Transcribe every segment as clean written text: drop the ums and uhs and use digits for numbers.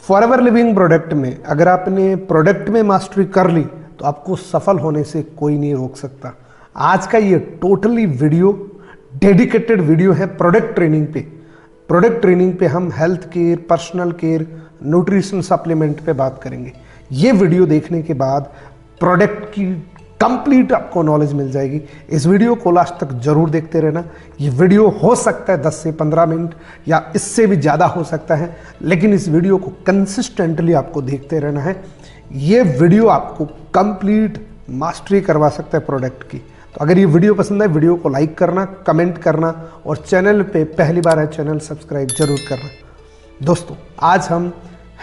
Forever Living product में अगर आपने प्रोडक्ट में मास्टरी कर ली तो आपको सफल होने से कोई नहीं रोक सकता। आज का ये टोटली वीडियो डेडिकेटेड वीडियो है प्रोडक्ट ट्रेनिंग पे। प्रोडक्ट ट्रेनिंग पे हम health care, personal care, nutrition supplement पे बात करेंगे। ये वीडियो देखने के बाद प्रोडक्ट की कंप्लीट आपको नॉलेज मिल जाएगी। इस वीडियो को लास्ट तक जरूर देखते रहना। ये वीडियो हो सकता है 10 से 15 मिनट या इससे भी ज़्यादा हो सकता है, लेकिन इस वीडियो को कंसिस्टेंटली आपको देखते रहना है। ये वीडियो आपको कंप्लीट मास्टरी करवा सकता है प्रोडक्ट की। तो अगर ये वीडियो पसंद है, वीडियो को लाइक करना, कमेंट करना और चैनल पे पहली बार है चैनल सब्सक्राइब जरूर करना। दोस्तों, आज हम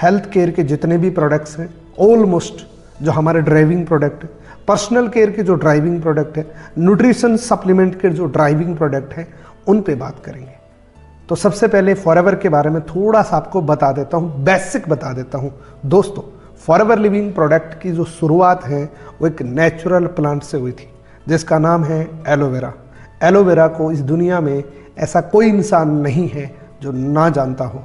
हेल्थ केयर के जितने भी प्रोडक्ट्स हैं, ऑलमोस्ट जो हमारे ड्राइविंग प्रोडक्ट है, पर्सनल केयर के जो ड्राइविंग प्रोडक्ट है, न्यूट्रिशन सप्लीमेंट के जो ड्राइविंग प्रोडक्ट है, उन पे बात करेंगे। तो सबसे पहले फॉरएवर के बारे में थोड़ा सा आपको बता देता हूँ, बेसिक बता देता हूँ। दोस्तों, फॉरएवर लिविंग प्रोडक्ट की जो शुरुआत है वो एक नेचुरल प्लांट से हुई थी जिसका नाम है एलोवेरा। एलोवेरा को इस दुनिया में ऐसा कोई इंसान नहीं है जो ना जानता हो।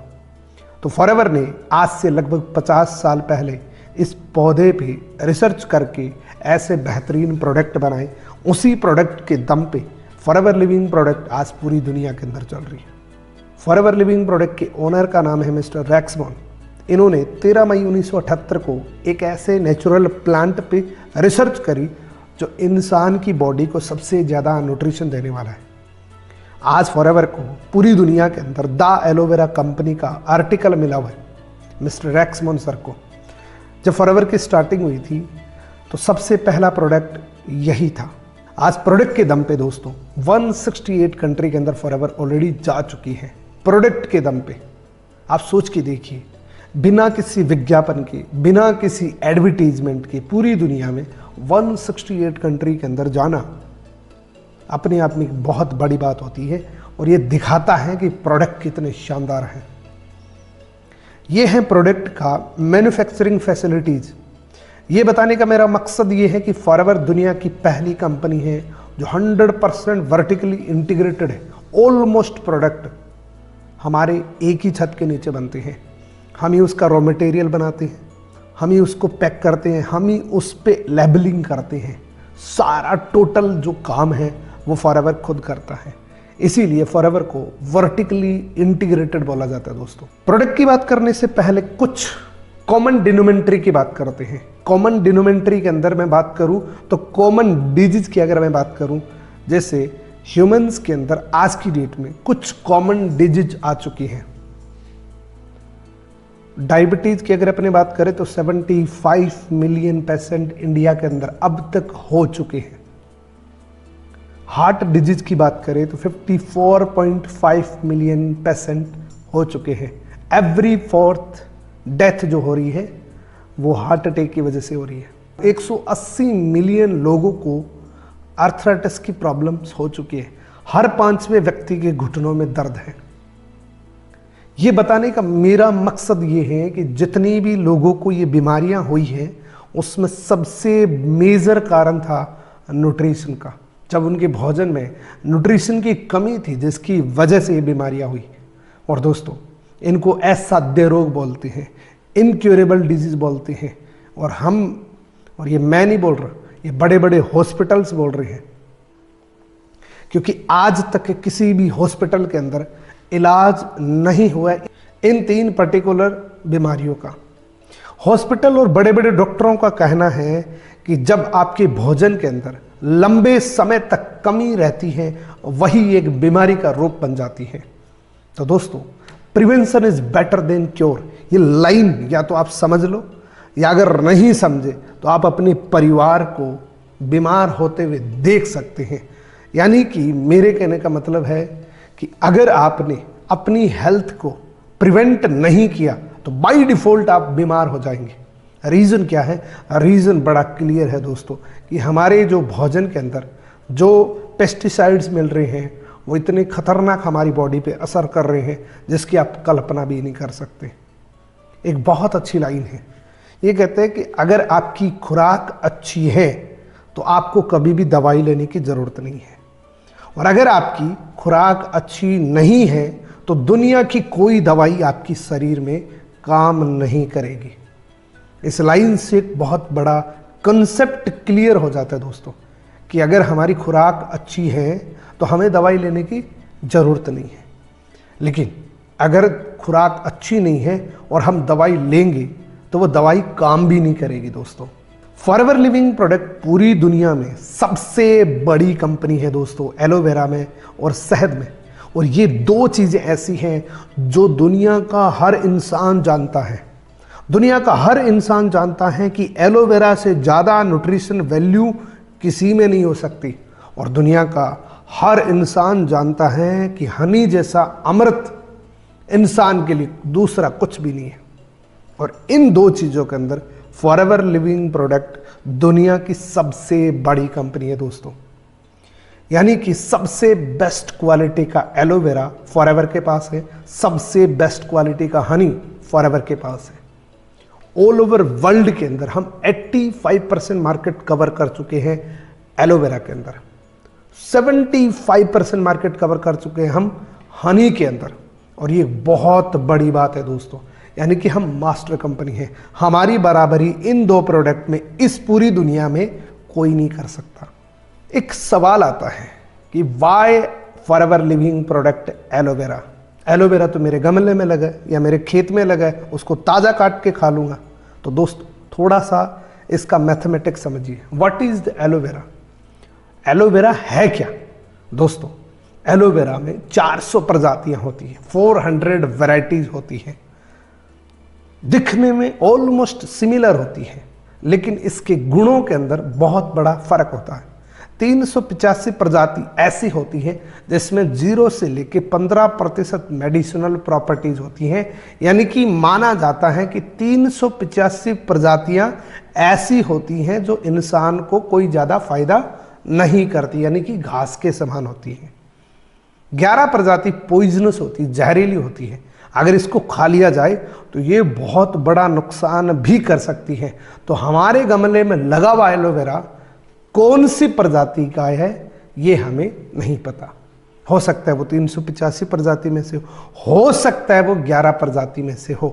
तो फॉरएवर ने आज से लगभग 50 साल पहले इस पौधे पे रिसर्च करके ऐसे बेहतरीन प्रोडक्ट बनाए। उसी प्रोडक्ट के दम पे फॉरएवर लिविंग प्रोडक्ट आज पूरी दुनिया के अंदर चल रही है। फॉरएवर लिविंग प्रोडक्ट के ओनर का नाम है मिस्टर रैक्समोन। इन्होंने 13 मई 1978 को एक ऐसे नेचुरल प्लांट पे रिसर्च करी जो इंसान की बॉडी को सबसे ज़्यादा न्यूट्रिशन देने वाला है। आज फॉरएवर को पूरी दुनिया के अंदर द एलोवेरा कंपनी का आर्टिकल मिला हुआ है मिस्टर रैक्समोन सर को। जब फॉरएवर की स्टार्टिंग हुई थी तो सबसे पहला प्रोडक्ट यही था। आज प्रोडक्ट के दम पे दोस्तों 168 कंट्री के अंदर फॉरएवर ऑलरेडी जा चुकी है। प्रोडक्ट के दम पे आप सोच के देखिए, बिना किसी विज्ञापन के, बिना किसी एडवर्टीजमेंट के पूरी दुनिया में 168 कंट्री के अंदर जाना अपने आप में एक बहुत बड़ी बात होती है और ये दिखाता है कि प्रोडक्ट कितने शानदार हैं। ये है प्रोडक्ट का मैन्युफैक्चरिंग फैसिलिटीज़। ये बताने का मेरा मकसद ये है कि फॉरएवर दुनिया की पहली कंपनी है जो 100% वर्टिकली इंटीग्रेटेड है। ऑलमोस्ट प्रोडक्ट हमारे एक ही छत के नीचे बनते हैं। हम ही उसका रॉ मटेरियल बनाते हैं, हम ही उसको पैक करते हैं, हम ही उस पर लेबलिंग करते हैं। सारा टोटल जो काम है वो फॉरएवर खुद करता है। इसीलिए फॉरएवर को वर्टिकली इंटीग्रेटेड बोला जाता है। दोस्तों, प्रोडक्ट की बात करने से पहले कुछ कॉमन डिनोमिनेटर की बात करते हैं। कॉमन डिनोमिनेटर के अंदर मैं बात करूं तो कॉमन डिजीज की अगर मैं बात करूं, जैसे ह्यूमंस के अंदर आज की डेट में कुछ कॉमन डिजीज आ चुकी हैं। डायबिटीज की अगर अपने बात करें तो 75 मिलियन पेशेंट इंडिया के अंदर अब तक हो चुके हैं। हार्ट डिजीज की बात करें तो 54.5 मिलियन पेशेंट हो चुके हैं। एवरी 4th डेथ जो हो रही है वो हार्ट अटैक की वजह से हो रही है। 180 मिलियन लोगों को आर्थराइटिस की प्रॉब्लम्स हो चुकी है। हर 5वें व्यक्ति के घुटनों में दर्द है। ये बताने का मेरा मकसद ये है कि जितनी भी लोगों को ये बीमारियां हुई हैं उसमें सबसे मेजर कारण था न्यूट्रिशन का। जब उनके भोजन में न्यूट्रिशन की कमी थी जिसकी वजह से ये बीमारियां हुई। और दोस्तों, इनको असाध्य रोग बोलते हैं, इनक्यूरेबल डिजीज बोलते हैं। और ये मैं नहीं बोल रहा, ये बड़े बड़े हॉस्पिटल्स बोल रहे हैं, क्योंकि आज तक किसी भी हॉस्पिटल के अंदर इलाज नहीं हुआ इन 3 पर्टिकुलर बीमारियों का। हॉस्पिटल और बड़े बड़े डॉक्टरों का कहना है कि जब आपके भोजन के अंदर लंबे समय तक कमी रहती है वही एक बीमारी का रूप बन जाती है। तो दोस्तों, prevention is better than cure. ये लाइन या तो आप समझ लो, या अगर नहीं समझे तो आप अपने परिवार को बीमार होते हुए देख सकते हैं। यानी कि मेरे कहने का मतलब है कि अगर आपने अपनी हेल्थ को प्रिवेंट नहीं किया तो बाय डिफॉल्ट आप बीमार हो जाएंगे। रीज़न क्या है? रीज़न बड़ा क्लियर है दोस्तों, कि हमारे जो भोजन के अंदर जो पेस्टिसाइड्स मिल रहे हैं वो इतने खतरनाक हमारी बॉडी पे असर कर रहे हैं जिसकी आप कल्पना भी नहीं कर सकते। एक बहुत अच्छी लाइन है, ये कहते हैं कि अगर आपकी खुराक अच्छी है तो आपको कभी भी दवाई लेने की ज़रूरत नहीं है, और अगर आपकी खुराक अच्छी नहीं है तो दुनिया की कोई दवाई आपकी शरीर में काम नहीं करेगी। इस लाइन से एक बहुत बड़ा कंसेप्ट क्लियर हो जाता है दोस्तों कि अगर हमारी खुराक अच्छी है तो हमें दवाई लेने की ज़रूरत नहीं है, लेकिन अगर खुराक अच्छी नहीं है और हम दवाई लेंगे तो वो दवाई काम भी नहीं करेगी दोस्तों। फॉरएवर लिविंग प्रोडक्ट पूरी दुनिया में सबसे बड़ी कंपनी है दोस्तों एलोवेरा में और शहद में, और ये दो चीज़ें ऐसी हैं जो दुनिया का हर इंसान जानता है। दुनिया का हर इंसान जानता है कि एलोवेरा से ज़्यादा न्यूट्रिशन वैल्यू किसी में नहीं हो सकती, और दुनिया का हर इंसान जानता है कि हनी जैसा अमृत इंसान के लिए दूसरा कुछ भी नहीं है। और इन दो चीज़ों के अंदर फॉरएवर लिविंग प्रोडक्ट दुनिया की सबसे बड़ी कंपनी है दोस्तों। यानी कि सबसे बेस्ट क्वालिटी का एलोवेरा फॉरएवर के पास है, सबसे बेस्ट क्वालिटी का हनी फॉरएवर के पास है। ऑल ओवर वर्ल्ड के अंदर हम 85% मार्केट कवर कर चुके हैं एलोवेरा के अंदर, 75% मार्केट कवर कर चुके हैं हम हनी के अंदर, और ये बहुत बड़ी बात है दोस्तों। यानी कि हम मास्टर कंपनी है, हमारी बराबरी इन दो प्रोडक्ट में इस पूरी दुनिया में कोई नहीं कर सकता। एक सवाल आता है कि why Forever Living product aloe vera. Aloe vera तो मेरे गमले में लगा है या मेरे खेत में लगा है, उसको ताज़ा काट के खा लूँगा। तो दोस्त थोड़ा सा इसका मैथमेटिक्स समझिए। What is the aloe vera? Aloe vera है क्या दोस्तों? एलोवेरा में 400 प्रजातियां होती हैं, 400 वैरायटीज होती हैं, दिखने में ऑलमोस्ट सिमिलर होती हैं, लेकिन इसके गुणों के अंदर बहुत बड़ा फर्क होता है। 385 प्रजाति ऐसी होती हैं जिसमें 0 से लेकर 15% मेडिसिनल प्रॉपर्टीज होती हैं। यानी कि माना जाता है कि 385 प्रजातियां ऐसी होती हैं जो इंसान को कोई ज़्यादा फायदा नहीं करती, यानी कि घास के समान होती हैं। 11 प्रजाति पॉइजनस होती है, जहरीली होती है। अगर इसको खा लिया जाए तो ये बहुत बड़ा नुकसान भी कर सकती है। तो हमारे गमले में लगा हुआ एलोवेरा कौन सी प्रजाति का है ये हमें नहीं पता। हो सकता है वो 385 प्रजाति में से हो सकता है वो 11 प्रजाति में से हो।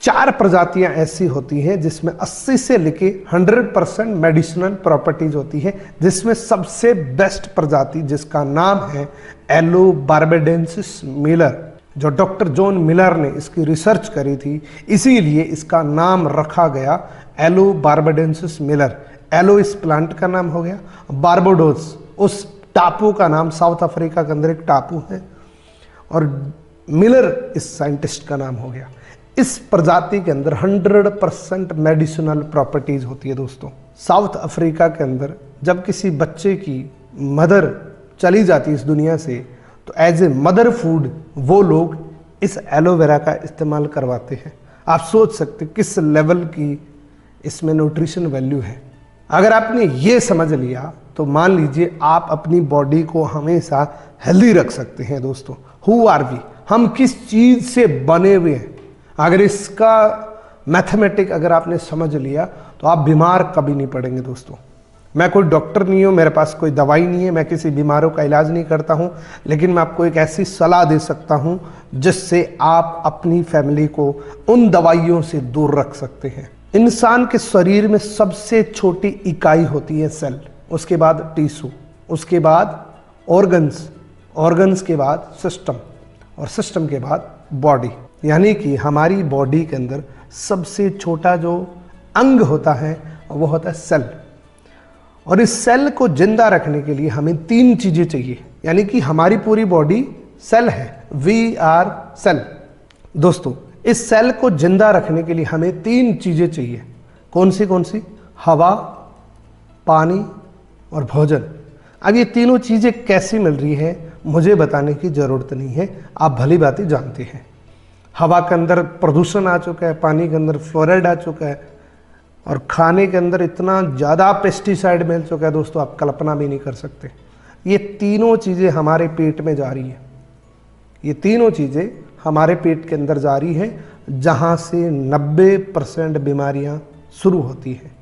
4 प्रजातियां ऐसी होती हैं जिसमें 80 से लेके 100% मेडिसिनल प्रॉपर्टीज होती है, जिसमें सबसे बेस्ट प्रजाति जिसका नाम है एलो बार्बाडेंसिस मिलर, जो डॉक्टर जॉन मिलर ने इसकी रिसर्च करी थी, इसीलिए इसका नाम रखा गया एलो बार्बाडेंसिस मिलर। एलो इस प्लांट का नाम हो गया, बारबाडोस उस टापू का नाम, साउथ अफ्रीका के अंदर एक टापू है, और मिलर इस साइंटिस्ट का नाम हो गया। इस प्रजाति के अंदर 100% मेडिसिनल प्रॉपर्टीज होती है दोस्तों। साउथ अफ्रीका के अंदर जब किसी बच्चे की मदर चली जाती है इस दुनिया से, तो एज ए मदर फूड वो लोग इस एलोवेरा का इस्तेमाल करवाते हैं। आप सोच सकते किस लेवल की इसमें न्यूट्रिशन वैल्यू है। अगर आपने ये समझ लिया तो मान लीजिए आप अपनी बॉडी को हमेशा हेल्दी रख सकते हैं दोस्तों। Who are we? हम किस चीज़ से बने हुए हैं? अगर इसका मैथमेटिक अगर आपने समझ लिया तो आप बीमार कभी नहीं पड़ेंगे दोस्तों। मैं कोई डॉक्टर नहीं हूँ, मेरे पास कोई दवाई नहीं है, मैं किसी बीमारों का इलाज नहीं करता हूँ, लेकिन मैं आपको एक ऐसी सलाह दे सकता हूँ जिससे आप अपनी फैमिली को उन दवाइयों से दूर रख सकते हैं। इंसान के शरीर में सबसे छोटी इकाई होती है सेल, उसके बाद टिश्यू, उसके बाद ऑर्गन्स, ऑर्गन्स के बाद सिस्टम, और सिस्टम के बाद बॉडी। यानी कि हमारी बॉडी के अंदर सबसे छोटा जो अंग होता है वो होता है सेल, और इस सेल को जिंदा रखने के लिए हमें 3 चीज़ें चाहिए। यानी कि हमारी पूरी बॉडी सेल है, वी आर सेल। दोस्तों इस सेल को जिंदा रखने के लिए हमें 3 चीज़ें चाहिए। कौन सी? हवा, पानी और भोजन। अब ये तीनों चीज़ें कैसी मिल रही है मुझे बताने की ज़रूरत नहीं है, आप भली बात जानते हैं। हवा के अंदर प्रदूषण आ चुका है, पानी के अंदर फ्लोराइड आ चुका है, और खाने के अंदर इतना ज़्यादा पेस्टिसाइड मिल चुका है दोस्तों, आप कल्पना भी नहीं कर सकते। ये तीनों चीज़ें हमारे पेट में जा रही हैं, ये तीनों चीज़ें हमारे पेट के अंदर जा रही हैं, जहाँ से 90% बीमारियाँ शुरू होती हैं।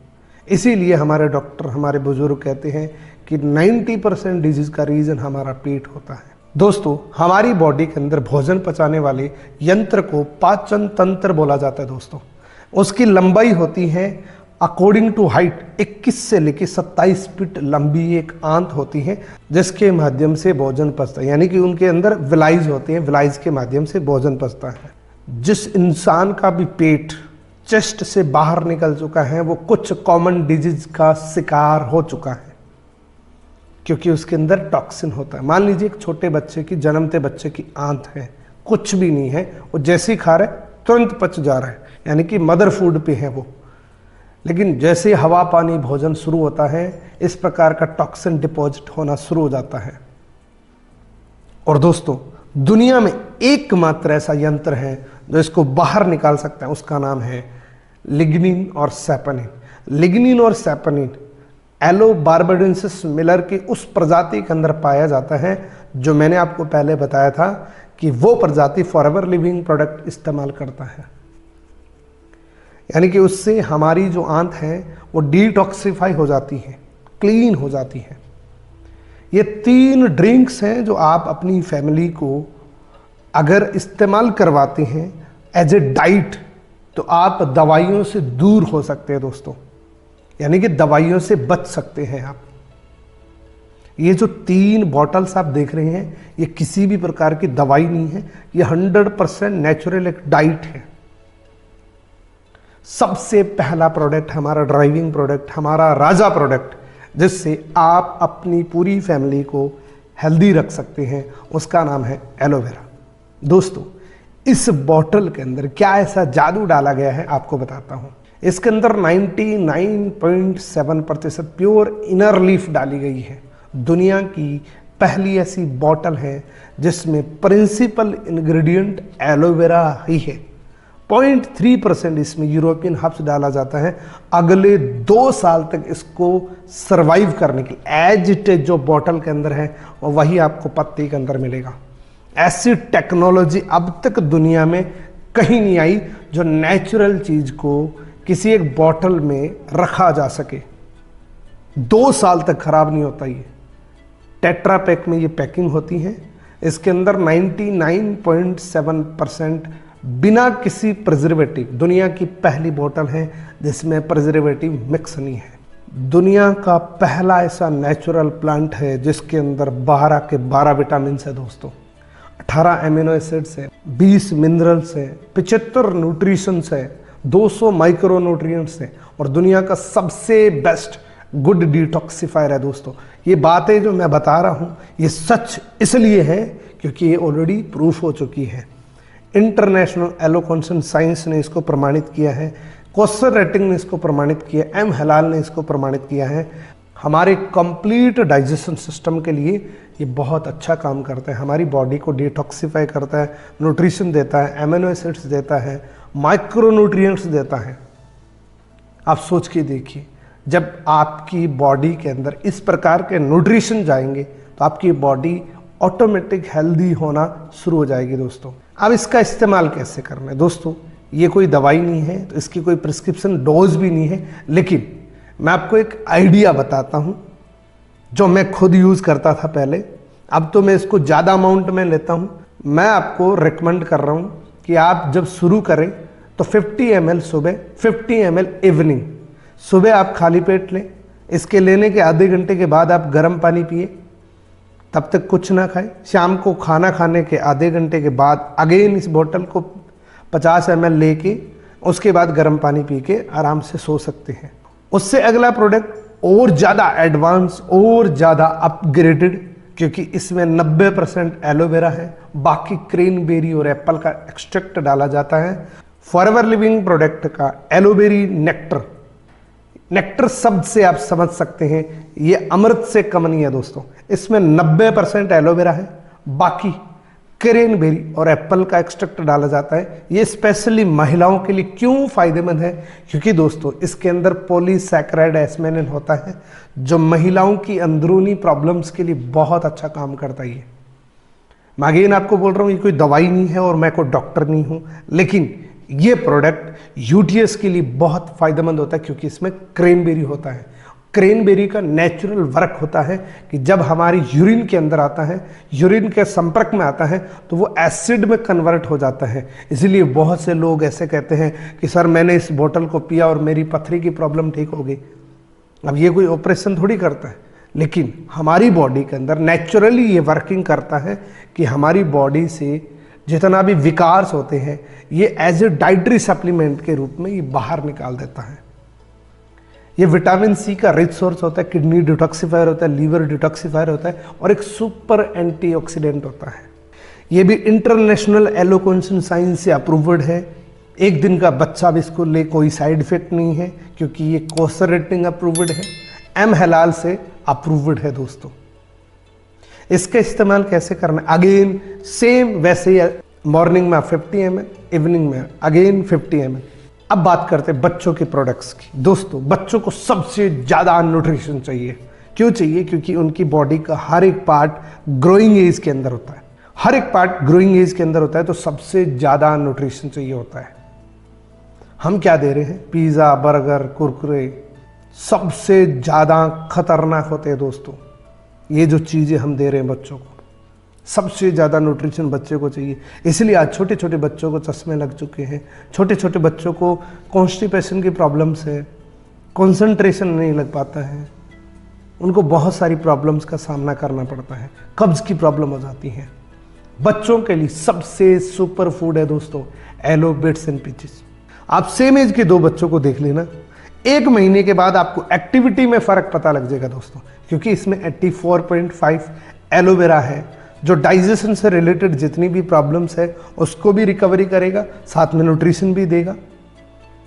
इसीलिए हमारे डॉक्टर, हमारे बुजुर्ग कहते हैं कि 90% डिजीज़ का रीज़न हमारा पेट होता है। दोस्तों हमारी बॉडी के अंदर भोजन पचाने वाले यंत्र को पाचन तंत्र बोला जाता है दोस्तों। उसकी लंबाई होती है अकॉर्डिंग टू हाइट 21 से लेकर 27 फीट लंबी एक आंत होती है जिसके माध्यम से भोजन पचता है, यानी कि उनके अंदर विलाइज होते हैं, विलाइज के माध्यम से भोजन पचता है। जिस इंसान का भी पेट चेस्ट से बाहर निकल चुका है वो कुछ कॉमन डिजीज का शिकार हो चुका है, क्योंकि उसके अंदर टॉक्सिन होता है। मान लीजिए एक छोटे बच्चे की, जन्मते बच्चे की आंत है, कुछ भी नहीं है, वो जैसे ही खा रहा है तुरंत पच जा रहा है, यानी कि मदर फूड पे है वो। लेकिन जैसे हवा पानी भोजन शुरू होता है इस प्रकार का टॉक्सिन डिपॉजिट होना शुरू हो जाता है। और दोस्तों दुनिया में एकमात्र ऐसा यंत्र है जो इसको बाहर निकाल सकता है, उसका नाम है लिग्निन और सैपोनिन। लिग्निन और सैपोनिन एलोबार्बाडेंसिस मिलर की उस प्रजाति के अंदर पाया जाता है जो मैंने आपको पहले बताया था कि वो प्रजाति फॉरएवर लिविंग प्रोडक्ट इस्तेमाल करता है, यानी कि उससे हमारी जो आंत है वो डिटॉक्सिफाई हो जाती है, क्लीन हो जाती है। ये 3 ड्रिंक्स हैं जो आप अपनी फैमिली को अगर इस्तेमाल करवाते हैं एज ए डाइट तो आप दवाइयों से दूर हो सकते हैं दोस्तों, यानी कि दवाइयों से बच सकते हैं आप। ये जो 3 बॉटल्स आप देख रहे हैं ये किसी भी प्रकार की दवाई नहीं है, ये 100% नेचुरल एक डाइट है। सबसे पहला प्रोडक्ट हमारा ड्राइविंग प्रोडक्ट, हमारा राजा प्रोडक्ट, जिससे आप अपनी पूरी फैमिली को हेल्दी रख सकते हैं, उसका नाम है एलोवेरा। दोस्तों इस बॉटल के अंदर क्या ऐसा जादू डाला गया है आपको बताता हूं। इसके अंदर 99.7% प्योर इनर लीफ डाली गई है। दुनिया की पहली ऐसी बॉटल है जिसमें प्रिंसिपल इंग्रेडिएंट एलोवेरा ही है। 0.3% इसमें यूरोपियन हर्ब्स डाला जाता है अगले 2 साल तक इसको सरवाइव करने के लिए। एज इट इज जो बॉटल के अंदर है और वही आपको पत्ती के अंदर मिलेगा। ऐसी टेक्नोलॉजी अब तक दुनिया में कहीं नहीं आई जो नेचुरल चीज को किसी एक बॉटल में रखा जा सके, 2 साल तक खराब नहीं होता। ये टेट्रा पैक में ये पैकिंग होती है। इसके अंदर 99.7% बिना किसी प्रिजर्वेटिव, दुनिया की पहली बोतल है जिसमें प्रिजर्वेटिव मिक्स नहीं है। दुनिया का पहला ऐसा नेचुरल प्लांट है जिसके अंदर 12 के 12 विटामिन है दोस्तों, 18 एमिनो एसिड्स है, 20 मिनरल्स है, 75 न्यूट्रिशंस है, 200 माइक्रो न्यूट्रिएंट्स है और दुनिया का सबसे बेस्ट गुड डिटॉक्सिफायर है दोस्तों। ये बातें जो मैं बता रहा हूँ ये सच इसलिए है क्योंकि ये ऑलरेडी प्रूफ हो चुकी है। इंटरनेशनल एलोकॉन्सन साइंस ने इसको प्रमाणित किया है, कोस्टर रेटिंग ने इसको प्रमाणित किया, एम हलाल ने इसको प्रमाणित किया है। हमारे कंप्लीट डाइजेशन सिस्टम के लिए ये बहुत अच्छा काम करता है, हमारी बॉडी को डिटॉक्सिफाई करता है, न्यूट्रिशन देता है, एमिनो एसिड्स देता है, माइक्रो न्यूट्रिएंट्स देता है। आप सोच के देखिए जब आपकी बॉडी के अंदर इस प्रकार के न्यूट्रिशन जाएंगे तो आपकी बॉडी ऑटोमेटिक हेल्दी होना शुरू हो जाएगी दोस्तों। अब इसका इस्तेमाल कैसे करना है दोस्तों, ये कोई दवाई नहीं है तो इसकी कोई प्रिस्क्रिप्शन डोज भी नहीं है, लेकिन मैं आपको एक आइडिया बताता हूँ जो मैं खुद यूज़ करता था पहले। अब तो मैं इसको ज़्यादा अमाउंट में लेता हूँ। मैं आपको रिकमेंड कर रहा हूँ कि आप जब शुरू करें तो 50 ml सुबह, 50 ml इवनिंग। सुबह आप खाली पेट लें, इसके लेने के आधे घंटे के बाद आप गर्म पानी पिए, तब तक कुछ ना खाएं। शाम को खाना खाने के आधे घंटे के बाद अगेन इस बोतल को 50 ml लेके उसके बाद गर्म पानी पी के आराम से सो सकते हैं। उससे अगला प्रोडक्ट और ज़्यादा एडवांस और ज़्यादा अपग्रेडेड, क्योंकि इसमें 90% एलोवेरा है, बाकी क्रेनबेरी और एप्पल का एक्सट्रैक्ट डाला जाता है। फॉरएवर लिविंग प्रोडक्ट का एलोवेरी नेक्टर, नेक्टर शब्द से आप समझ सकते हैं ये अमृत से कम नहीं है दोस्तों। इसमें 90% एलोवेरा है, बाकी क्रेनबेरी और एप्पल का एक्सट्रैक्ट डाला जाता है। ये स्पेशली महिलाओं के लिए क्यों फायदेमंद है, क्योंकि दोस्तों इसके अंदर पॉलीसैकेराइड एस्मेनिन होता है जो महिलाओं की अंदरूनी प्रॉब्लम्स के लिए बहुत अच्छा काम करता है। मैं अगेन आपको बोल रहा हूँ ये कोई दवाई नहीं है और मैं कोई डॉक्टर नहीं हूँ, लेकिन ये प्रोडक्ट यूटीएस के लिए बहुत फायदेमंद होता है क्योंकि इसमें क्रेनबेरी होता है। क्रैनबेरी का नेचुरल वर्क होता है कि जब हमारी यूरिन के अंदर आता है, यूरिन के संपर्क में आता है, तो वो एसिड में कन्वर्ट हो जाता है। इसीलिए बहुत से लोग ऐसे कहते हैं कि सर मैंने इस बोतल को पिया और मेरी पथरी की प्रॉब्लम ठीक हो गई। अब ये कोई ऑपरेशन थोड़ी करता है, लेकिन हमारी बॉडी के अंदर नेचुरली ये वर्किंग करता है कि हमारी बॉडी से जितना भी विकार होते हैं ये एज ए डाइटरी सप्लीमेंट के रूप में ये बाहर निकाल देता है। ये विटामिन सी का रिच सोर्स होता है, किडनी डिटॉक्सिफायर होता है, लीवर डिटॉक्सिफायर होता है और एक सुपर एंटीऑक्सीडेंट होता है। ये भी इंटरनेशनल एलोकोंसन साइंस से अप्रूव्ड है। एक दिन का बच्चा भी इसको ले कोई साइड इफेक्ट नहीं है, क्योंकि ये कोसर रेटिंग अप्रूव्ड है, एम हलाल से अप्रूव्ड है दोस्तों। इसका इस्तेमाल कैसे करना है? अगेन सेम वैसे ही मॉर्निंग में 50 ml, इवनिंग में अगेन 50 ml। अब बात करते हैं बच्चों के प्रोडक्ट्स की। दोस्तों बच्चों को सबसे ज़्यादा न्यूट्रिशन चाहिए। क्यों चाहिए? क्योंकि उनकी बॉडी का हर एक पार्ट ग्रोइंग एज के अंदर होता है, हर एक पार्ट ग्रोइंग एज के अंदर होता है, तो सबसे ज़्यादा न्यूट्रिशन चाहिए होता है। हम क्या दे रहे हैं? पिज़्ज़ा, बर्गर, कुरकुरे सबसे ज़्यादा खतरनाक होते हैं दोस्तों। ये जो चीज़ें हम दे रहे हैं बच्चों को, सबसे ज़्यादा न्यूट्रिशन बच्चे को चाहिए। इसलिए आज छोटे छोटे बच्चों को चश्मे लग चुके हैं, छोटे छोटे बच्चों को कॉन्स्टिपेशन की प्रॉब्लम्स है, कंसंट्रेशन नहीं लग पाता है, उनको बहुत सारी प्रॉब्लम्स का सामना करना पड़ता है, कब्ज की प्रॉब्लम हो जाती है। बच्चों के लिए सबसे सुपर फूड है दोस्तों एलो बिट्स एंड पीचेस। आप सेम एज के दो बच्चों को देख लेना, 1 महीने के बाद आपको एक्टिविटी में फ़र्क पता लग जाएगा दोस्तों, क्योंकि इसमें 84.5 एलोवेरा है जो डाइजेशन से रिलेटेड जितनी भी प्रॉब्लम्स है उसको भी रिकवरी करेगा, साथ में न्यूट्रिशन भी देगा,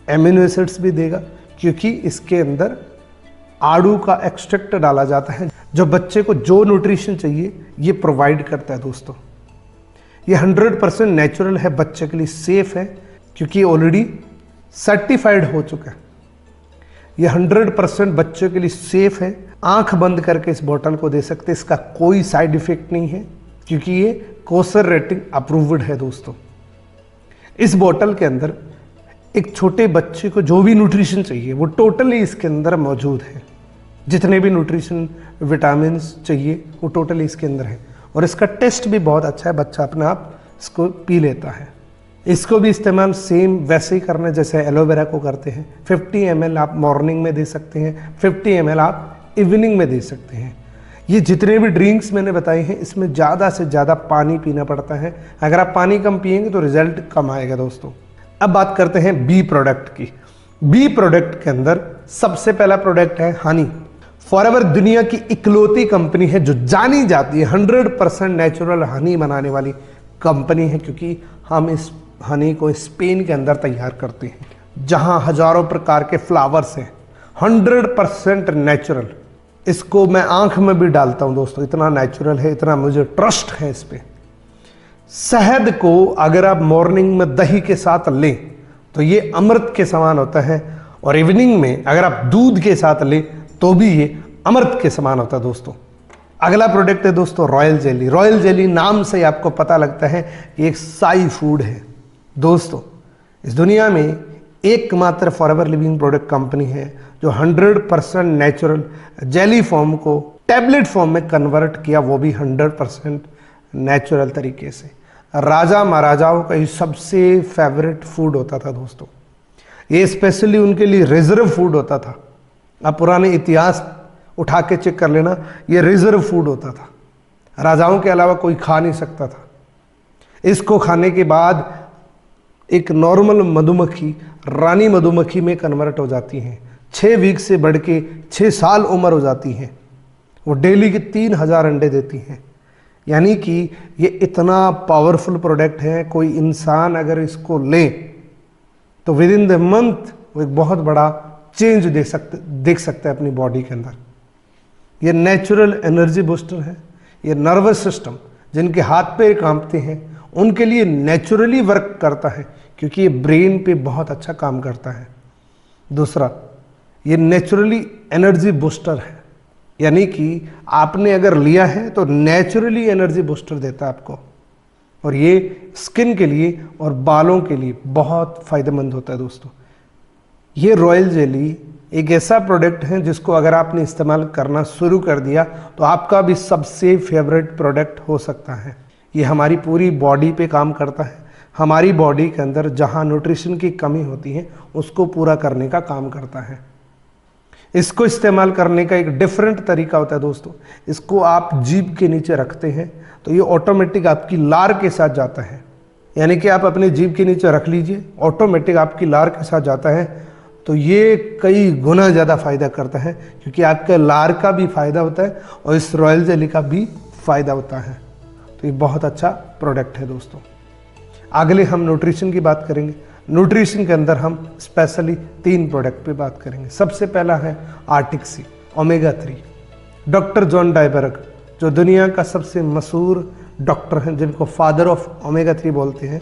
एमिनो एसिड्स भी देगा, क्योंकि इसके अंदर आड़ू का एक्सट्रैक्ट डाला जाता है जो बच्चे को जो न्यूट्रिशन चाहिए ये प्रोवाइड करता है दोस्तों। ये 100% नेचुरल है, बच्चे के लिए सेफ है, क्योंकि ऑलरेडी सर्टिफाइड हो चुका है। ये 100% बच्चों के लिए सेफ है। आंख बंद करके इस बोतल को दे सकते, इसका कोई साइड इफेक्ट नहीं है, क्योंकि ये कोसर रेटिंग अप्रूव्ड है दोस्तों। इस बोतल के अंदर एक छोटे बच्चे को जो भी न्यूट्रिशन चाहिए वो टोटली इसके अंदर मौजूद है। जितने भी न्यूट्रिशन विटामिन चाहिए वो टोटली इसके अंदर है, और इसका टेस्ट भी बहुत अच्छा है, बच्चा अपने आप इसको पी लेता है। इसको भी इस्तेमाल सेम वैसे ही करना जैसे एलोवेरा को करते हैं। 50 ml आप मॉर्निंग में दे सकते हैं, 50 ml आप इवनिंग में दे सकते हैं। ये जितने भी ड्रिंक्स मैंने बताए हैं इसमें ज़्यादा से ज़्यादा पानी पीना पड़ता है। अगर आप पानी कम पिएंगे तो रिजल्ट कम आएगा दोस्तों। अब बात करते हैं बी प्रोडक्ट की। बी प्रोडक्ट के अंदर सबसे पहला प्रोडक्ट है हनी। फॉरएवर दुनिया की इकलौती कंपनी है जो जानी जाती है 100% नेचुरल हनी बनाने वाली कंपनी है, क्योंकि हम इस हनी को स्पेन के अंदर तैयार करते हैं, जहां हजारों प्रकार के फ्लावर्स हैं, 100% नेचुरल। इसको मैं आंख में भी डालता हूं दोस्तों, इतना नेचुरल है, इतना मुझे ट्रस्ट है इस पे। शहद को अगर आप मॉर्निंग में दही के साथ लें तो ये अमृत के समान होता है, और इवनिंग में अगर आप दूध के साथ लें तो भी ये अमृत के समान होता है दोस्तों। अगला प्रोडक्ट है दोस्तों रॉयल जेली। रॉयल जेली नाम से आपको पता लगता है कि एक साई फूड है दोस्तों। इस दुनिया में एकमात्र फॉरएवर लिविंग प्रोडक्ट कंपनी है जो 100% नेचुरल जेली फॉर्म को टैबलेट फॉर्म में कन्वर्ट किया, वो भी 100% नेचुरल तरीके से। राजा महाराजाओं का ये सबसे फेवरेट फूड होता था दोस्तों, ये स्पेशली उनके लिए रिजर्व फूड होता था। आप पुराने इतिहास उठा के चेक कर लेना, ये रिजर्व फूड होता था, राजाओं के अलावा कोई खा नहीं सकता था। इसको खाने के बाद एक नॉर्मल मधुमक्खी रानी मधुमक्खी में कन्वर्ट हो जाती हैं, 6 वीक से बढ़ के 6 साल उम्र हो जाती हैं। वो डेली के 3000 अंडे देती हैं। यानी कि ये इतना पावरफुल प्रोडक्ट है, कोई इंसान अगर इसको ले तो विद इन द मंथ वो एक बहुत बड़ा चेंज देख सकता है अपनी बॉडी के अंदर। ये नेचुरल एनर्जी बूस्टर है। ये नर्वस सिस्टम जिनके हाथ पैर कांपते हैं उनके लिए नेचुरली वर्क करता है, क्योंकि ये ब्रेन पे बहुत अच्छा काम करता है। दूसरा, ये नेचुरली एनर्जी बूस्टर है, यानी कि आपने अगर लिया है तो नेचुरली एनर्जी बूस्टर देता है आपको, और ये स्किन के लिए और बालों के लिए बहुत फायदेमंद होता है दोस्तों। ये रॉयल जेली एक ऐसा प्रोडक्ट है जिसको अगर आपने इस्तेमाल करना शुरू कर दिया तो आपका भी सबसे फेवरेट प्रोडक्ट हो सकता है। ये हमारी पूरी बॉडी पे काम करता है। हमारी बॉडी के अंदर जहाँ न्यूट्रिशन की कमी होती है उसको पूरा करने का काम करता है। इसको इस्तेमाल करने का एक डिफरेंट तरीका होता है दोस्तों। इसको आप जीभ के नीचे रखते हैं तो ये ऑटोमेटिक आपकी लार के साथ जाता है, यानी कि आप अपने जीभ के नीचे रख लीजिए, ऑटोमेटिक आपकी लार के साथ जाता है। तो ये कई गुना ज़्यादा फायदा करता है, क्योंकि आपके लार का भी फायदा होता है और इस रॉयल जेली का भी फायदा होता है। तो ये बहुत अच्छा प्रोडक्ट है दोस्तों। अगले हम न्यूट्रिशन की बात करेंगे। न्यूट्रिशन के अंदर हम स्पेशली 3 प्रोडक्ट पे बात करेंगे। सबसे पहला है आर्टिक सी ओमेगा 3। डॉक्टर जॉन डाइबर्ग जो दुनिया का सबसे मशहूर डॉक्टर हैं, जिनको फादर ऑफ ओमेगा 3 बोलते हैं,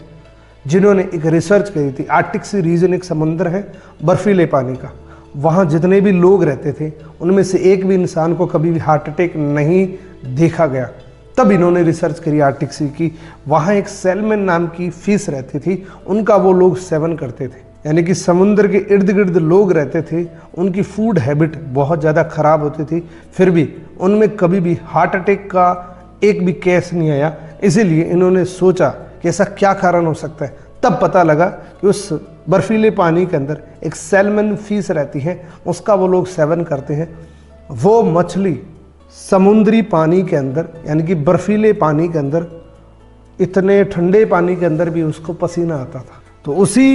जिन्होंने एक रिसर्च करी थी। आर्टिक सी रीजन एक समुद्र है बर्फीले पानी का। वहाँ जितने भी लोग रहते थे उनमें से एक भी इंसान को कभी भी हार्ट अटैक नहीं देखा गया। तब इन्होंने रिसर्च करी आर्टिक सी की। वहाँ एक सैल्मन नाम की फिश रहती थी, उनका वो लोग सेवन करते थे, यानी कि समुद्र के इर्द गिर्द लोग रहते थे, उनकी फूड हैबिट बहुत ज़्यादा ख़राब होती थी, फिर भी उनमें कभी भी हार्ट अटैक का एक भी केस नहीं आया। इसीलिए इन्होंने सोचा कि ऐसा क्या कारण हो सकता है। तब पता लगा कि उस बर्फीले पानी के अंदर एक सैल्मन फिश रहती है, उसका वो लोग सेवन करते हैं। वो मछली समुद्री पानी के अंदर, यानी कि बर्फीले पानी के अंदर, इतने ठंडे पानी के अंदर भी उसको पसीना आता था। तो उसी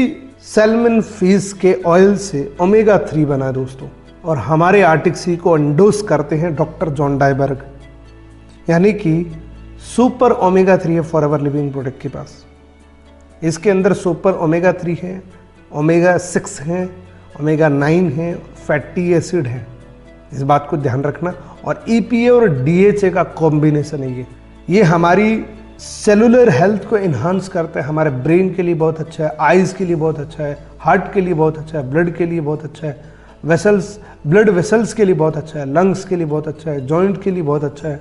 सैल्मन फिश के ऑयल से ओमेगा 3 बना दोस्तों। और हमारे आर्टिक सी को एंडोर्स करते हैं डॉक्टर जॉन डाइबर्ग, यानी कि सुपर ओमेगा 3 है फॉरएवर लिविंग प्रोडक्ट के पास। इसके अंदर सुपर ओमेगा 3 है, ओमेगा 6 है, ओमेगा 9 है, फैटी एसिड है। इस बात को ध्यान रखना। और EPA और DHA का कॉम्बिनेशन है ये हमारी सेलुलर हेल्थ को इन्हांस करता है। हमारे ब्रेन के लिए बहुत अच्छा है, आइज़ के लिए बहुत अच्छा है, हार्ट के लिए बहुत अच्छा है, ब्लड के लिए बहुत अच्छा है, वेसल्स ब्लड वेसल्स के लिए बहुत अच्छा है, लंग्स के लिए बहुत अच्छा है, जॉइंट के लिए बहुत अच्छा है।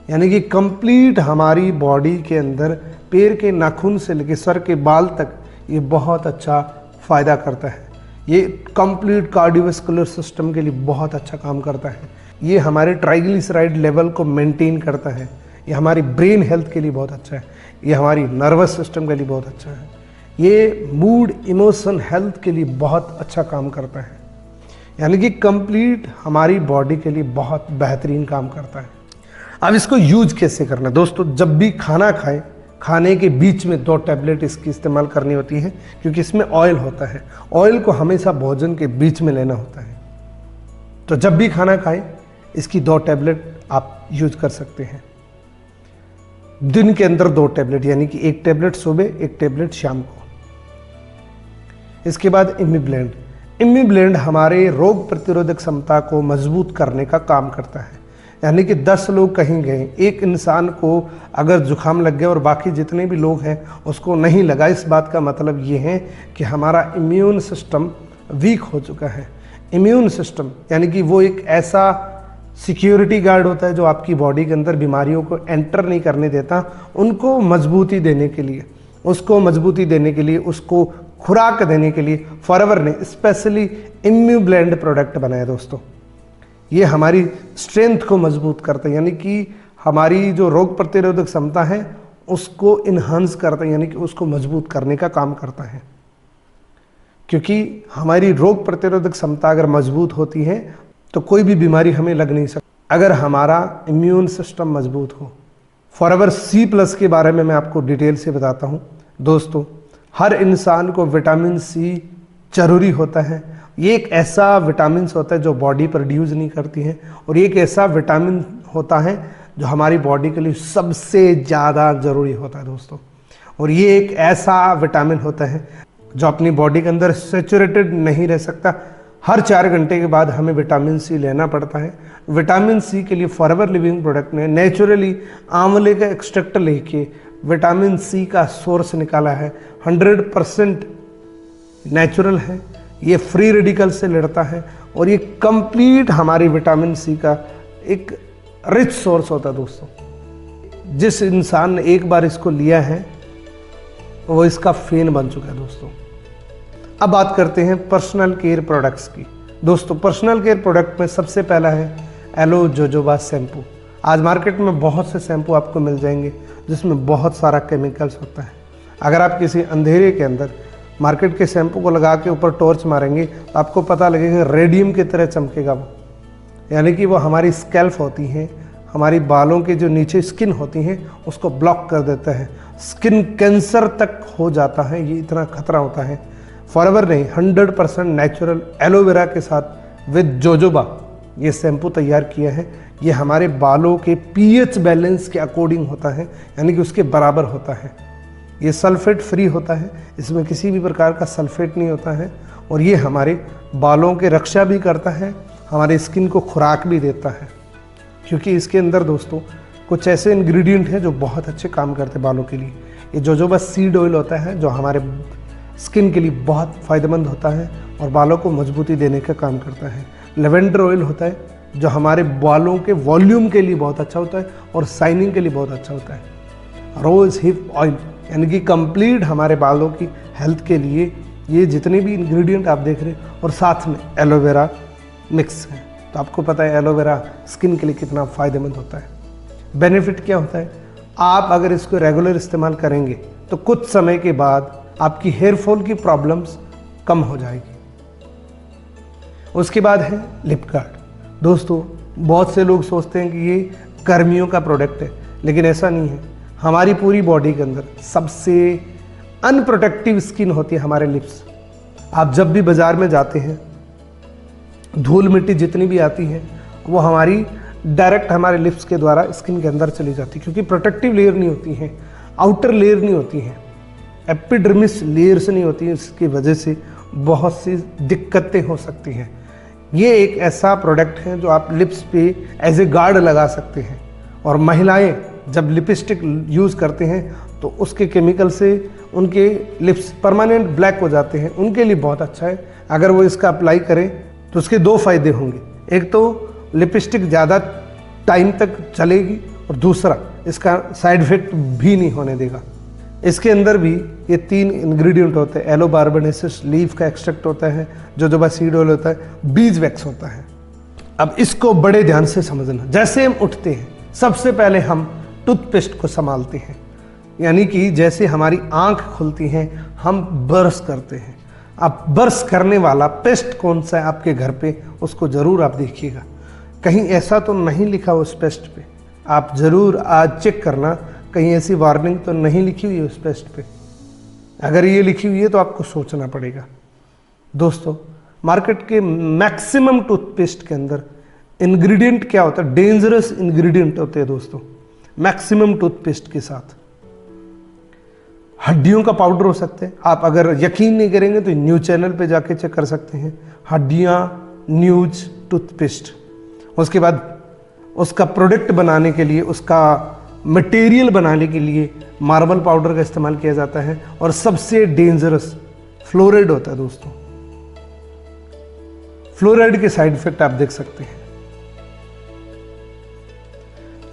यानी कि कंप्लीट हमारी बॉडी के अंदर पैर के नाखून से लेकर सर के बाल तक ये बहुत अच्छा फ़ायदा करता है। ये कंप्लीट कार्डियोवैस्कुलर सिस्टम के लिए बहुत अच्छा काम करता है। ये हमारे ट्राइग्लिसराइड लेवल को मेंटेन करता है। ये हमारी ब्रेन हेल्थ के लिए बहुत अच्छा है। ये हमारी नर्वस सिस्टम के लिए बहुत अच्छा है। ये मूड इमोशन हेल्थ के लिए बहुत अच्छा काम करता है। यानी कि कंप्लीट हमारी बॉडी के लिए बहुत बेहतरीन काम करता है। अब इसको यूज कैसे करना है दोस्तों? जब भी खाना खाएं, खाने के बीच में 2 टैबलेट इसकी इस्तेमाल करनी होती है, क्योंकि इसमें ऑयल होता है। ऑयल को हमेशा भोजन के बीच में लेना होता है। तो जब भी खाना खाएं इसकी 2 टैबलेट आप यूज कर सकते हैं। दिन के अंदर 2 टैबलेट, यानी कि 1 टैबलेट सुबह, 1 टैबलेट शाम को। इसके बाद इम्यूब्लेंड। इम्यूब्लेंड हमारे रोग प्रतिरोधक क्षमता को मजबूत करने का काम करता है। यानी कि 10 लोग कहीं गए, एक इंसान को अगर जुकाम लग गया और बाकी जितने भी लोग हैं उसको नहीं लगा, इस बात का मतलब ये है कि हमारा इम्यून सिस्टम वीक हो चुका है। इम्यून सिस्टम यानी कि वो एक ऐसा सिक्योरिटी गार्ड होता है जो आपकी बॉडी के अंदर बीमारियों को एंटर नहीं करने देता। उनको मजबूती देने के लिए, उसको खुराक देने के लिए फॉरएवर ने स्पेशली इम्यूब्लेंड प्रोडक्ट बनाया दोस्तों। ये हमारी स्ट्रेंथ को मजबूत करता है, यानी कि हमारी जो रोग प्रतिरोधक क्षमता है उसको इन्हांस करता है, यानी कि उसको मजबूत करने का काम करता है। क्योंकि हमारी रोग प्रतिरोधक क्षमता अगर मजबूत होती है तो कोई भी बीमारी हमें लग नहीं सकती, अगर हमारा इम्यून सिस्टम मजबूत हो। फॉरएवर C+ के बारे में मैं आपको डिटेल से बताता हूँ दोस्तों। हर इंसान को विटामिन C जरूरी होता है। ये एक ऐसा विटामिन होता है जो बॉडी प्रोड्यूस नहीं करती है, और ये एक ऐसा विटामिन होता है जो हमारी बॉडी के लिए सबसे ज़्यादा ज़रूरी होता है दोस्तों। और ये एक ऐसा विटामिन होता है जो अपनी बॉडी के अंदर सैचुरेटेड नहीं रह सकता। हर 4 घंटे के बाद हमें विटामिन C लेना पड़ता है। विटामिन C के लिए फॉरएवर लिविंग प्रोडक्ट ने नेचुरली आंवले का एक्सट्रैक्ट लेके विटामिन C का सोर्स निकाला है। 100% नेचुरल है, ये फ्री रेडिकल से लड़ता है, और ये कंप्लीट हमारी विटामिन C का एक रिच सोर्स होता है दोस्तों। जिस इंसान ने एक बार इसको लिया है वो इसका फैन बन चुका है दोस्तों। अब बात करते हैं पर्सनल केयर प्रोडक्ट्स की। दोस्तों पर्सनल केयर प्रोडक्ट में सबसे पहला है एलो जोजोबा शैम्पू। आज मार्केट में बहुत से शैम्पू आपको मिल जाएंगे जिसमें बहुत सारा केमिकल्स होता है। अगर आप किसी अंधेरे के अंदर मार्केट के शैम्पू को लगा के ऊपर टॉर्च मारेंगे तो आपको पता लगेगा रेडियम की तरह चमकेगा वो, यानी कि वो हमारी स्कैल्प होती हैं, हमारी बालों के जो नीचे स्किन होती हैं उसको ब्लॉक कर देता है, स्किन कैंसर तक हो जाता है, ये इतना खतरा होता है। फॉरएवर नहीं, 100% नेचुरल एलोवेरा के साथ विद जोजोबा ये शैम्पू तैयार किया है। ये हमारे बालों के पीएच बैलेंस के अकॉर्डिंग होता है, यानी कि उसके बराबर होता है। ये सल्फेट फ्री होता है, इसमें किसी भी प्रकार का सल्फेट नहीं होता है, और ये हमारे बालों के रक्षा भी करता है, हमारे स्किन को खुराक भी देता है, क्योंकि इसके अंदर दोस्तों कुछ ऐसे इंग्रेडिएंट हैं जो बहुत अच्छे काम करते हैं बालों के लिए। ये जोजोबा सीड ऑयल होता है जो हमारे स्किन के लिए बहुत फ़ायदेमंद होता है और बालों को मजबूती देने का काम करता है। लेवेंडर ऑयल होता है जो हमारे बालों के वॉल्यूम के लिए बहुत अच्छा होता है और शाइनिंग के लिए बहुत अच्छा होता है। रोज़ हिप ऑयल यानी कि कंप्लीट हमारे बालों की हेल्थ के लिए ये जितने भी इंग्रेडिएंट आप देख रहे हैं, और साथ में एलोवेरा मिक्स है। तो आपको पता है एलोवेरा स्किन के लिए कितना फ़ायदेमंद होता है। बेनिफिट क्या होता है, आप अगर इसको रेगुलर इस्तेमाल करेंगे तो कुछ समय के बाद आपकी हेयर फॉल की प्रॉब्लम्स कम हो जाएगी। उसके बाद है लिप गार्ड। दोस्तों बहुत से लोग सोचते हैं कि ये गर्मियों का प्रोडक्ट है, लेकिन ऐसा नहीं है। हमारी पूरी बॉडी के अंदर सबसे अनप्रोटेक्टिव स्किन होती है हमारे लिप्स। आप जब भी बाज़ार में जाते हैं, धूल मिट्टी जितनी भी आती है वो हमारी डायरेक्ट हमारे लिप्स के द्वारा स्किन के अंदर चली जाती है, क्योंकि प्रोटेक्टिव लेयर नहीं होती है, आउटर लेयर नहीं होती है, एपिडर्मिस लेयर्स नहीं होती है। इसकी वजह से बहुत सी दिक्कतें हो सकती हैं। ये एक ऐसा प्रोडक्ट है जो आप लिप्स पे एज ए गार्ड लगा सकते हैं, और महिलाएं जब लिपस्टिक यूज़ करते हैं तो उसके केमिकल से उनके लिप्स परमानेंट ब्लैक हो जाते हैं, उनके लिए बहुत अच्छा है। अगर वो इसका अप्लाई करें तो उसके दो फायदे होंगे, एक तो लिपस्टिक ज़्यादा टाइम तक चलेगी, और दूसरा इसका साइड इफेक्ट भी नहीं होने देगा। इसके अंदर भी ये 3 इंग्रेडिएंट होते हैं। एलो बार्बेनेसिस लीफ का एक्सट्रैक्ट होता है, जोजोबा सीड ऑयल होता है, बीज वैक्स होता है। अब इसको बड़े ध्यान से समझना। जैसे हम उठते हैं सबसे पहले हम टूथपेस्ट को संभालते हैं, यानी कि जैसे हमारी आंख खुलती है हम ब्रश करते हैं। अब ब्रश करने वाला पेस्ट कौन सा है आपके घर पे, उसको ज़रूर आप देखिएगा। कहीं ऐसा तो नहीं लिखा उस पेस्ट पे, आप ज़रूर आज चेक करना कहीं ऐसी वार्निंग तो नहीं लिखी हुई है उस पेस्ट पे। अगर ये लिखी हुई है तो आपको सोचना पड़ेगा। दोस्तों मार्केट के मैक्सिमम टूथपेस्ट के अंदर इंग्रेडिएंट क्या होता है, डेंजरस इंग्रेडिएंट होते हैं दोस्तों। मैक्सिमम टूथपेस्ट के साथ हड्डियों का पाउडर हो सकते हैं। आप अगर यकीन नहीं करेंगे तो न्यूज चैनल पे जाके चेक कर सकते हैं, हड्डियां न्यूज टूथपेस्ट। उसके बाद उसका प्रोडक्ट बनाने के लिए, उसका मटेरियल बनाने के लिए मार्बल पाउडर का इस्तेमाल किया जाता है, और सबसे डेंजरस फ्लोराइड होता है दोस्तों। फ्लोराइड के साइड इफेक्ट आप देख सकते हैं।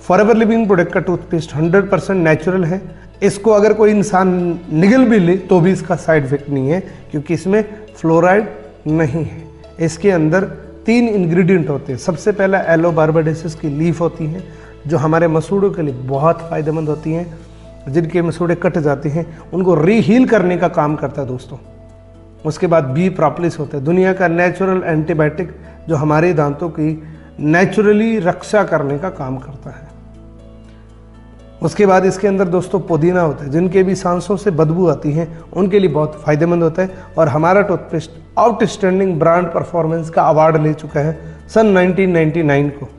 फॉरएवर लिविंग प्रोडक्ट का टूथपेस्ट 100% नेचुरल है। इसको अगर कोई इंसान निगल भी ले तो भी इसका साइड इफेक्ट नहीं है, क्योंकि इसमें फ्लोराइड नहीं है। इसके अंदर 3 इंग्रेडिएंट होते हैं। सबसे पहला एलो बार्बाडेसिस की लीफ होती है जो हमारे मसूड़ों के लिए बहुत फ़ायदेमंद होती हैं। जिनके मसूड़े कट जाते हैं उनको रीहील करने का काम करता है दोस्तों। उसके बाद बी प्रोपोलिस होता है, दुनिया का नेचुरल एंटीबायोटिक जो हमारे दांतों की नेचुरली रक्षा करने का काम करता है। उसके बाद इसके अंदर दोस्तों पुदीना होता है, जिनके भी सांसों से बदबू आती है उनके लिए बहुत फ़ायदेमंद होता है। और हमारा टूथपेस्ट आउटस्टैंडिंग ब्रांड परफॉर्मेंस का अवार्ड ले चुका है सन 1999 को।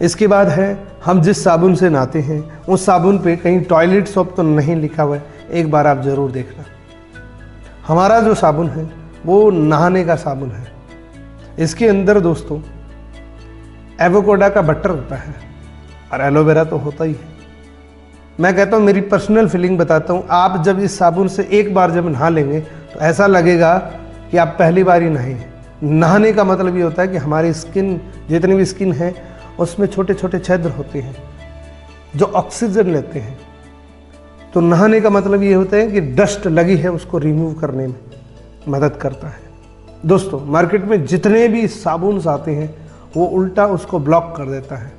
इसके बाद है हम जिस साबुन से नहाते हैं उस साबुन पे कहीं टॉयलेट सोप तो नहीं लिखा हुआ है, एक बार आप ज़रूर देखना। हमारा जो साबुन है वो नहाने का साबुन है। इसके अंदर दोस्तों एवोकाडो का बटर होता है और एलोवेरा तो होता ही है। मैं कहता हूँ, मेरी पर्सनल फीलिंग बताता हूँ, आप जब इस साबुन से एक बार जब नहा लेंगे तो ऐसा लगेगा कि आप पहली बार ही नहाए हैं। नहाने का मतलब ये होता है कि हमारी स्किन, जितनी भी स्किन है उसमें छोटे छोटे छिद्र होते हैं जो ऑक्सीजन लेते हैं। तो नहाने का मतलब ये होता है कि डस्ट लगी है उसको रिमूव करने में मदद करता है। दोस्तों मार्केट में जितने भी साबुन आते हैं वो उल्टा उसको ब्लॉक कर देता है।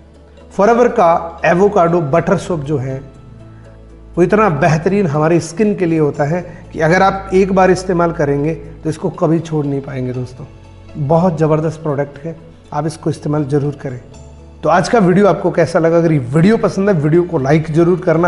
फॉरएवर का एवोकाडो बटर सोप जो है वो इतना बेहतरीन हमारी स्किन के लिए होता है कि अगर आप एक बार इस्तेमाल करेंगे तो इसको कभी छोड़ नहीं पाएंगे। दोस्तों बहुत ज़बरदस्त प्रोडक्ट है, आप इसको इस्तेमाल ज़रूर करें। तो आज का वीडियो आपको कैसा लगा? अगर ये वीडियो पसंद है वीडियो को लाइक ज़रूर करना।